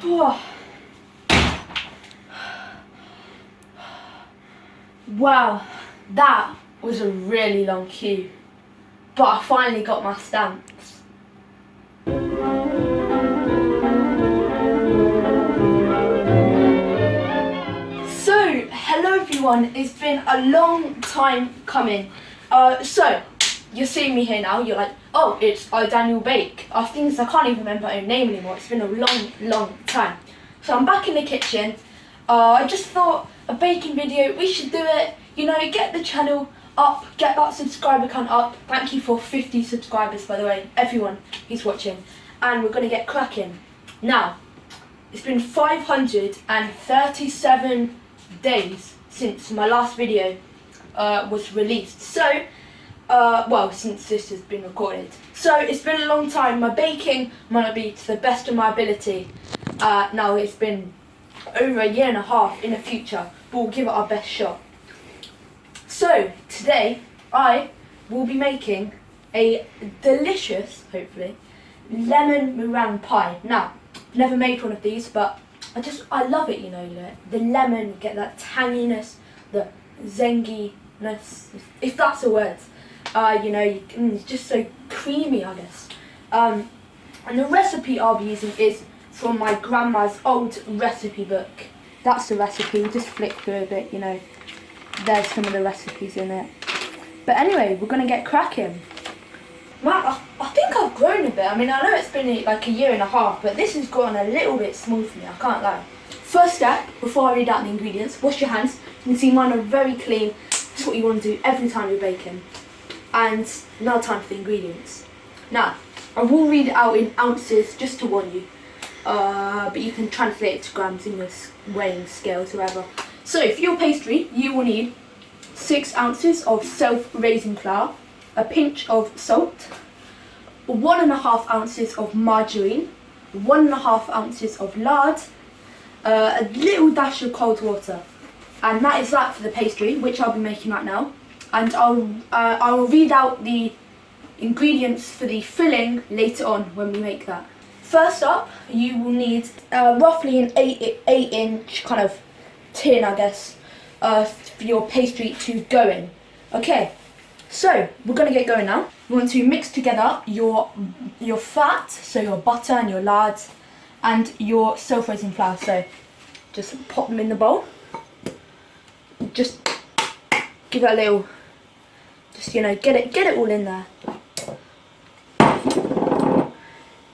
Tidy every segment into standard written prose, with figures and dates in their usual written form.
Wow, that was a really long queue, but I finally got my stamps. So, hello everyone, it's been a long time coming. So, you're seeing me here now, you're like, oh, it's Daniel Bake. I can't even remember my own name anymore, it's been a long time. So I'm back in the kitchen. I just thought a baking video, we should do it, you know, get the channel up, get that subscriber count up. Thank you for 50 subscribers, by the way, everyone who's watching. And we're going to get cracking. Now, it's been 537 days since my last video was released. So, well, since this has been recorded. So, it's been a long time. My baking might not be to the best of my ability. Now, it's been over a year and a half in the future, but we'll give it our best shot. So, today, I will be making a delicious, hopefully, lemon meringue pie. Now, never made one of these, but I love it, you know, the lemon, get that tanginess, the zenginess, if that's a word, you know, it's just so creamy, I guess. And the recipe I'll be using is from my grandma's old recipe book. That's the recipe, we'll just flick through a bit, you know, there's some of the recipes in it. But anyway, we're going to get cracking. Wow, I think I've grown a bit. I mean, I know it's been like a year and a half, but this has gotten a little bit small for me, I can't lie. First step, before I read out the ingredients, wash your hands. You can see mine are very clean. That's what you want to do every time you're baking. And now time for the ingredients. Now, I will read it out in ounces just to warn you. But you can translate it to grams in your weighing scales or whatever. So for your pastry, you will need 6 ounces of self-raising flour, a pinch of salt, 1.5 ounces of margarine, 1.5 ounces of lard, a little dash of cold water. And that is that for the pastry, which I'll be making right now. And I will read out the ingredients for the filling later on when we make that. First up, you will need roughly an 8-inch kind of tin, I guess, for your pastry to go in. Okay, so we're going to get going now. You want to mix together your fat, so your butter and your lard, and your self-raising flour. So just pop them in the bowl. Just give it a little, just, you know, get it all in there.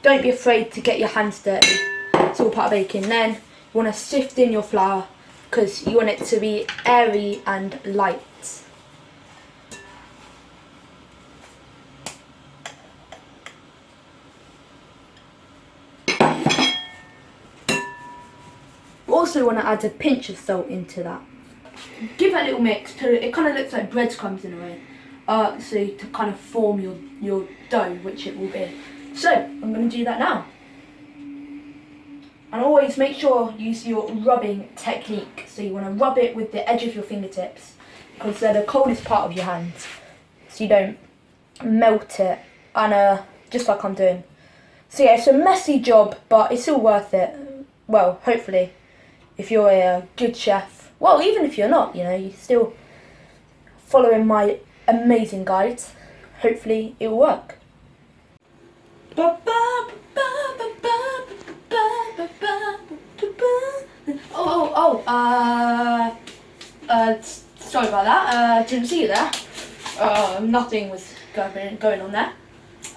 Don't be afraid to get your hands dirty. It's all part of baking. Then you want to sift in your flour because you want it to be airy and light. You also want to add a pinch of salt into that. Give it a little mix till it kind of looks like breadcrumbs in a way. So to kind of form your dough, which it will be. So, I'm going to do that now. And always make sure you use your rubbing technique. So you want to rub it with the edge of your fingertips, because they're the coldest part of your hands. So you don't melt it, and just like I'm doing. So yeah, it's a messy job, but it's all worth it. Well, hopefully, if you're a good chef. Well, even if you're not, you know, you're still following my amazing guides. Hopefully, it will work. Sorry about that. Didn't see you there. Nothing was going on there.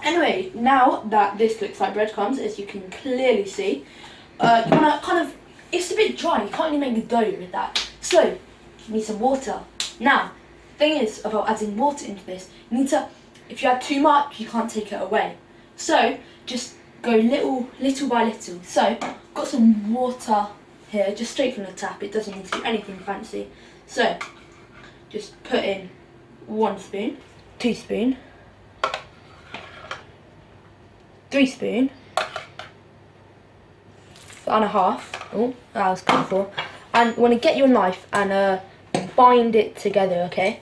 Anyway, now that this looks like breadcrumbs, as you can clearly see, you wanna kind of, it's a bit dry. You can't really make a dough with that. So you need some water. Now, the thing is about adding water into this, you need to, if you add too much, you can't take it away. So just go little by little. So I've got some water here, just straight from the tap. It doesn't need to be anything fancy. So just put in 1 spoon, 2 spoon, 3 spoon, 1.5. Oh, that was good for. And you want to get your knife and bind it together, okay?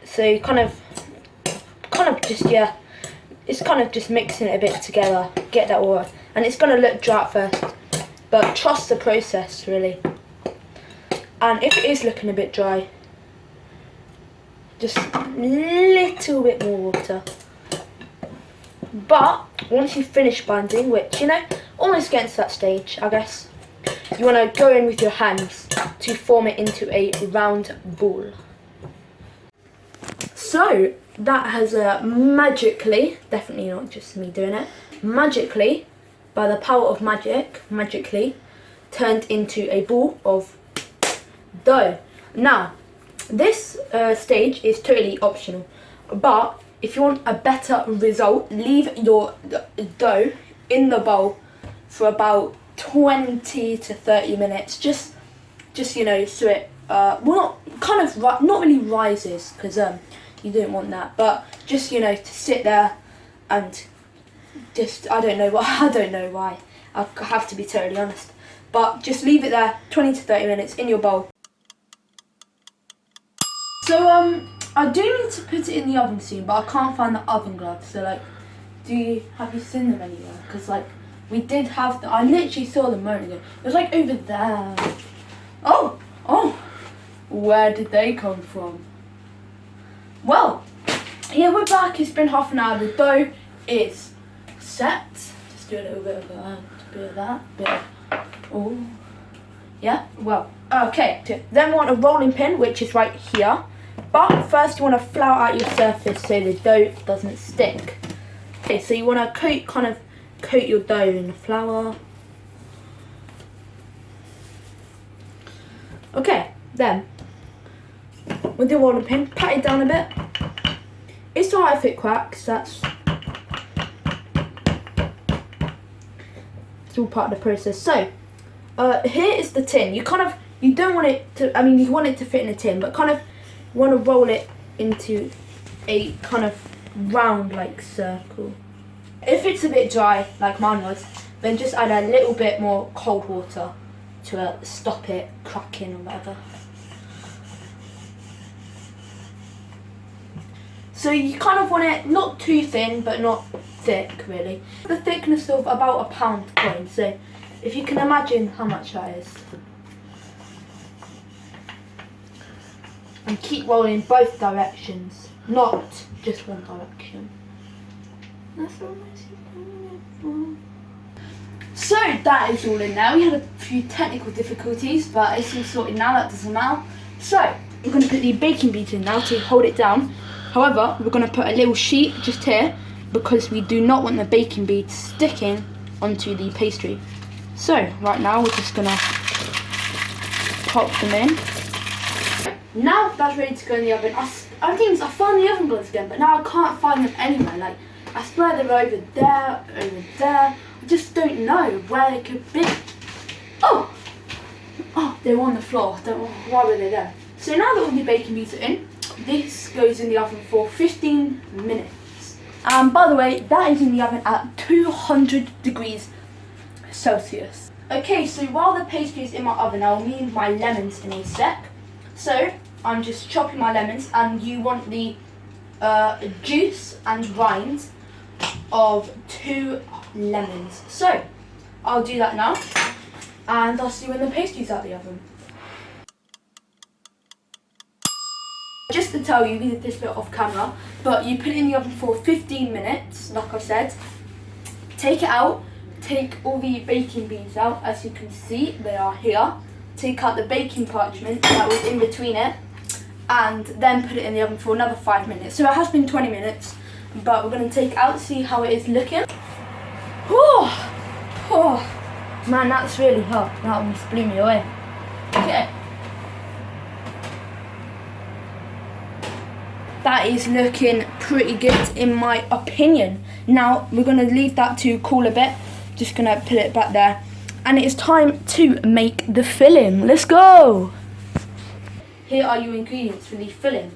So kind of just, yeah, it's kind of just mixing it a bit together, get that oil, and it's going to look dry at first, but trust the process really. And if it is looking a bit dry, just a little bit more water. But once you finish binding, which, you know, almost getting to that stage, I guess, you want to go in with your hands to form it into a round ball. So that has magically, definitely not just me doing it, magically, by the power of magic, magically turned into a ball of dough. Now, this stage is totally optional, but if you want a better result, leave your dough in the bowl for about 20 to 30 minutes. Just you know, so it not really rises, because you don't want that, but just, you know, to sit there and just, I don't know why. I have to be totally honest, but just leave it there 20 to 30 minutes in your bowl. So I do need to put it in the oven soon, but I can't find the oven gloves. So like, have you seen them anywhere? Because like, we did have them. I literally saw them a moment ago. It was like over there. Oh, where did they come from? Well, yeah, we're back. It's been half an hour. The dough is set. Just do a little bit of that, oh, yeah. Well, okay. Then we want a rolling pin, which is right here. But first you want to flour out your surface so the dough doesn't stick. Okay, so you want to coat your dough in the flour. Okay, then with the rolling pin, pat it down a bit. It's alright if it cracks, it's all part of the process. So here is the tin. You don't want it to, you want it to fit in a tin, but want to roll it into a kind of round like circle. If it's a bit dry like mine was, then just add a little bit more cold water to stop it cracking or whatever. So you want it not too thin but not thick really. The thickness of about a pound coin, so if you can imagine how much that is. And keep rolling in both directions, not just one direction. That's all. So that is all in now. We had a few technical difficulties, but it's all sorted now, that doesn't matter. So we're going to put the baking beater in now to hold it down. However, we're going to put a little sheet just here because we do not want the baking beads sticking onto the pastry. So right now we're just going to pop them in. Now that's ready to go in the oven. I found the oven gloves again, but now I can't find them anywhere. Like, I swear they're over there. I just don't know where they could be. Oh, they were on the floor. Why were they there? So now that all the baking beads are in, this goes in the oven for 15 minutes. And by the way, that is in the oven at 200 degrees Celsius. Okay, so while the pastry is in my oven, I'll need my lemons in a sec. So I'm just chopping my lemons, and you want the juice and rind of 2 lemons. So I'll do that now, and I'll see you when the pastry's out of the oven. Just to tell you, we did this bit off camera, but you put it in the oven for 15 minutes, like I said. Take it out, take all the baking beads out, as you can see, they are here. Take out the baking parchment that was in between it, and then put it in the oven for another 5 minutes. So it has been 20 minutes, but we're going to take it out, see how it is looking. Oh, man, that's really hot. That almost blew me away. Okay. That is looking pretty good in my opinion. Now we're going to leave that to cool a bit. Just going to put it back there. And it is time to make the filling. Let's go! Here are your ingredients for the filling.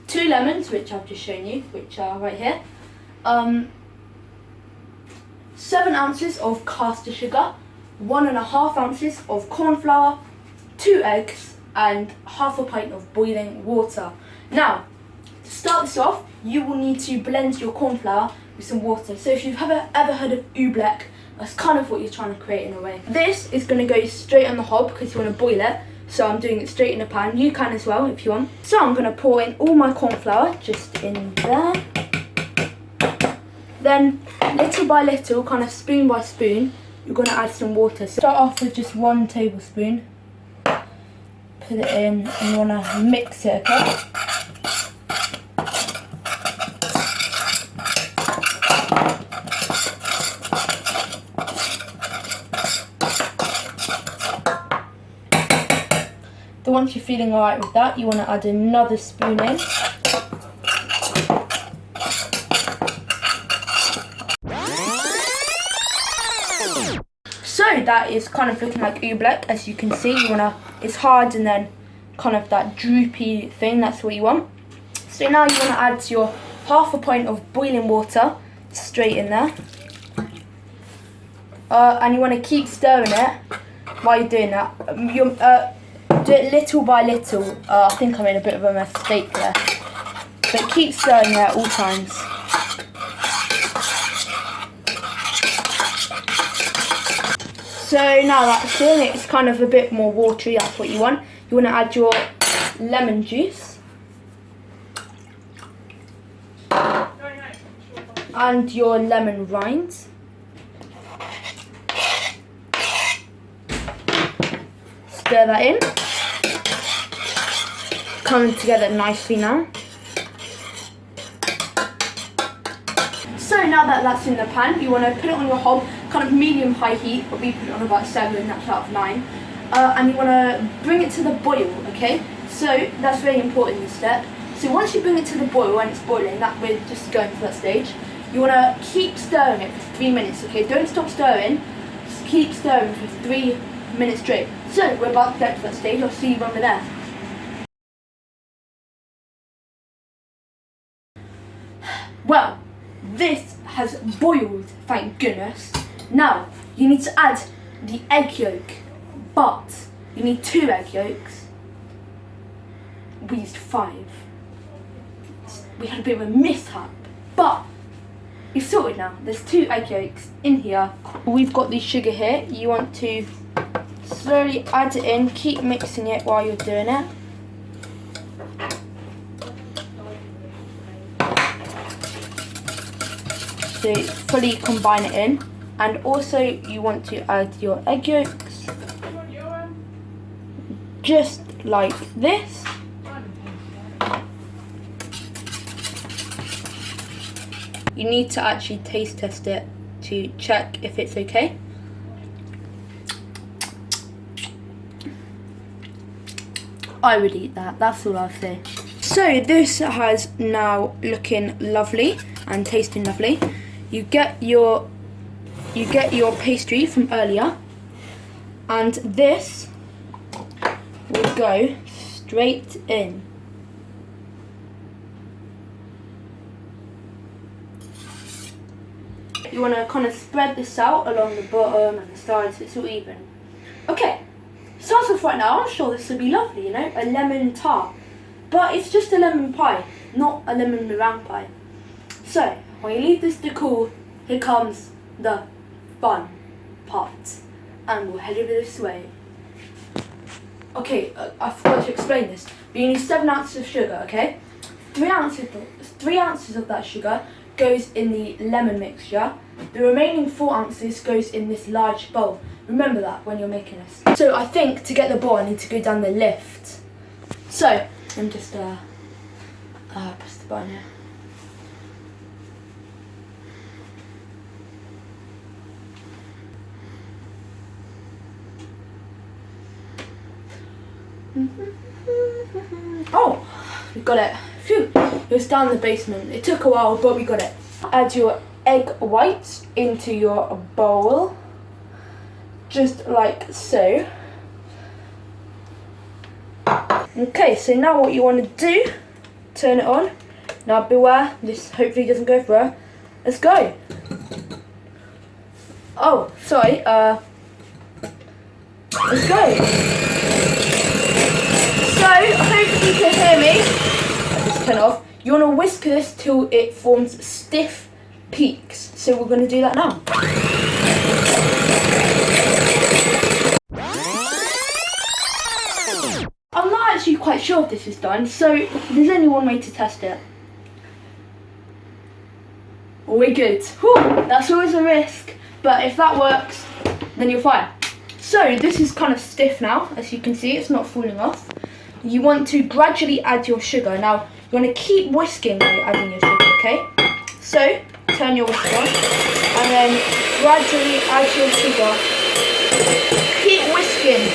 2 lemons, which I've just shown you, which are right here. 7 ounces of caster sugar, 1.5 ounces of corn flour, 2 eggs, and half a pint of boiling water. Now, to start this off, you will need to blend your corn flour with some water. So if you've ever heard of oobleck, that's kind of what you're trying to create in a way. This is going to go straight on the hob because you want to boil it. So I'm doing it straight in the pan. You can as well if you want. So I'm going to pour in all my corn flour just in there. Then little by little, kind of spoon by spoon, you're going to add some water. So start off with just 1 tablespoon. Put it in and you want to mix it, okay? So once you're feeling alright with that, you want to add another spoon in. So that is kind of looking like oobleck, as you can see. It's hard and then kind of that droopy thing, that's what you want. So now you want to add your 1/2 pint of boiling water straight in there. And you want to keep stirring it while you're doing that. Do it little by little. I think I made a bit of a mistake there. But keep stirring it at all times. So now that's in, it's kind of a bit more watery, that's what you want. You want to add your lemon juice. And your lemon rinds. Stir that in. Coming together nicely now. So now that that's in the pan, you want to put it on your hob, kind of medium-high heat, but we put it on about 7, that's out of 9. And you want to bring it to the boil, okay? So that's very important, this step. So once you bring it to the boil and it's boiling, that we're just going to that stage, you want to keep stirring it for 3 minutes, okay? Don't stop stirring, just keep stirring for 3 minutes straight. So we're about to get to that stage, I'll see you when we're there. Well, this has boiled, thank goodness. Now, you need to add the egg yolk, but you need 2 egg yolks. We used 5. We had a bit of a mishap, but we've sorted now. There's 2 egg yolks in here. We've got the sugar here. You want to slowly add it in, keep mixing it while you're doing it. So fully combine it in, and also you want to add your egg yolks, just like this. You need to actually taste test it to check if it's okay. I would eat that, that's all I'll say. So this has now looking lovely and tasting lovely. You get your pastry from earlier, and this will go straight in. You want to kind of spread this out along the bottom and the sides so it's all even. Okay, starts off right now. I'm sure this will be lovely, you know, a lemon tart. But it's just a lemon pie, not a lemon meringue pie. So, when you leave this to cool, here comes the fun part. And we'll head over this way. Okay, I forgot to explain this. But you need 7 ounces of sugar, okay? 3 ounces of that sugar goes in the lemon mixture. The remaining 4 ounces goes in this large bowl. Remember that when you're making this. So I think to get the bowl I need to go down the lift. So, I'm just press the button here. Oh, we got it. Phew, it was down in the basement. It took a while, but we got it. Add your egg whites into your bowl, just like so. Okay, so now what you want to do, turn it on. Now beware, this hopefully doesn't go through. Let's go. Oh, sorry, let's go. So, hopefully you can hear me. I'll just turn it off. You want to whisk this till it forms stiff peaks. So we're going to do that now. I'm not actually quite sure if this is done, so there's only one way to test it. We're good. Whew, that's always a risk, but if that works, then you're fine. So this is kind of stiff now, as you can see, it's not falling off. You want to gradually add your sugar. Now, you want to keep whisking while you're adding your sugar, okay? So, turn your whisk on, and then gradually add your sugar. Keep whisking.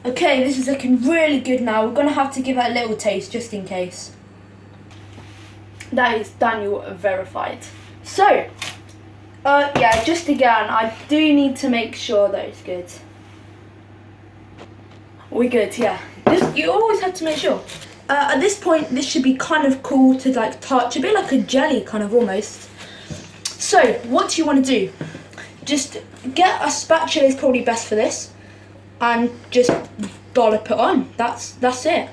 Okay, this is looking really good now. We're going to have to give it a little taste just in case. That is Daniel verified. So, yeah, just again, I do need to make sure that it's good. We're good, yeah. You always have to make sure. At this point, this should be kind of cool to like touch, a bit like a jelly kind of almost. So, what do you want to do? Just get a spatula is probably best for this. And just dollop it on. That's it.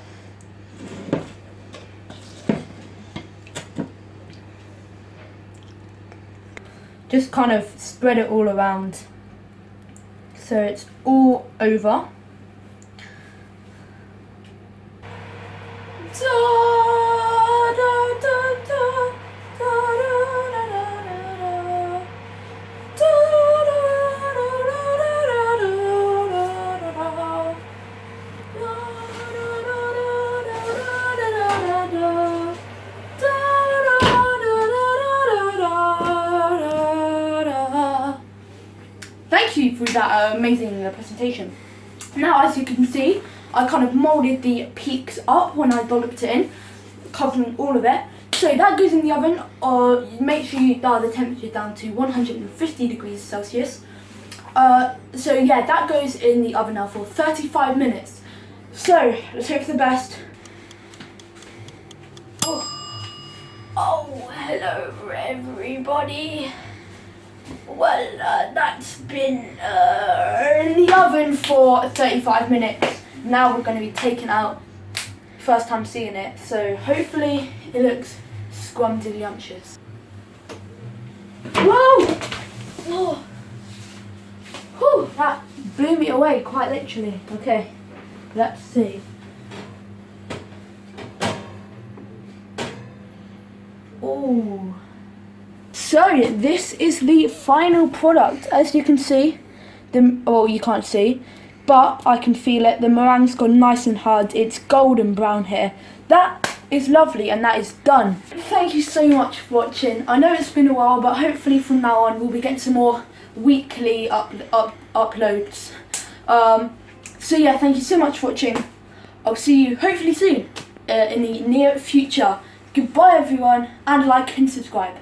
Just kind of spread it all around so it's all over. Thank you for that amazing presentation. Now, as you can see, I kind of moulded the peaks up when I dolloped it in, covering all of it. So that goes in the oven, or make sure you dial the temperature down to 150 degrees Celsius. So yeah, that goes in the oven now for 35 minutes. So, let's hope for the best. Oh, hello everybody. Well, that's been in the oven for 35 minutes. Now we're going to be taking out. First time seeing it, so hopefully it looks scrumdiddlyumptious. Whoa! Whoa! Whew, that blew me away, quite literally. Okay, let's see. Oh. So this is the final product. As you can see, well, you can't see, but I can feel it. The meringue's gone nice and hard. It's golden brown here. That is lovely, and that is done. Thank you so much for watching. I know it's been a while, but hopefully from now on we'll be getting some more weekly uploads. So yeah, thank you so much for watching. I'll see you hopefully soon in the near future. Goodbye everyone, and like and subscribe.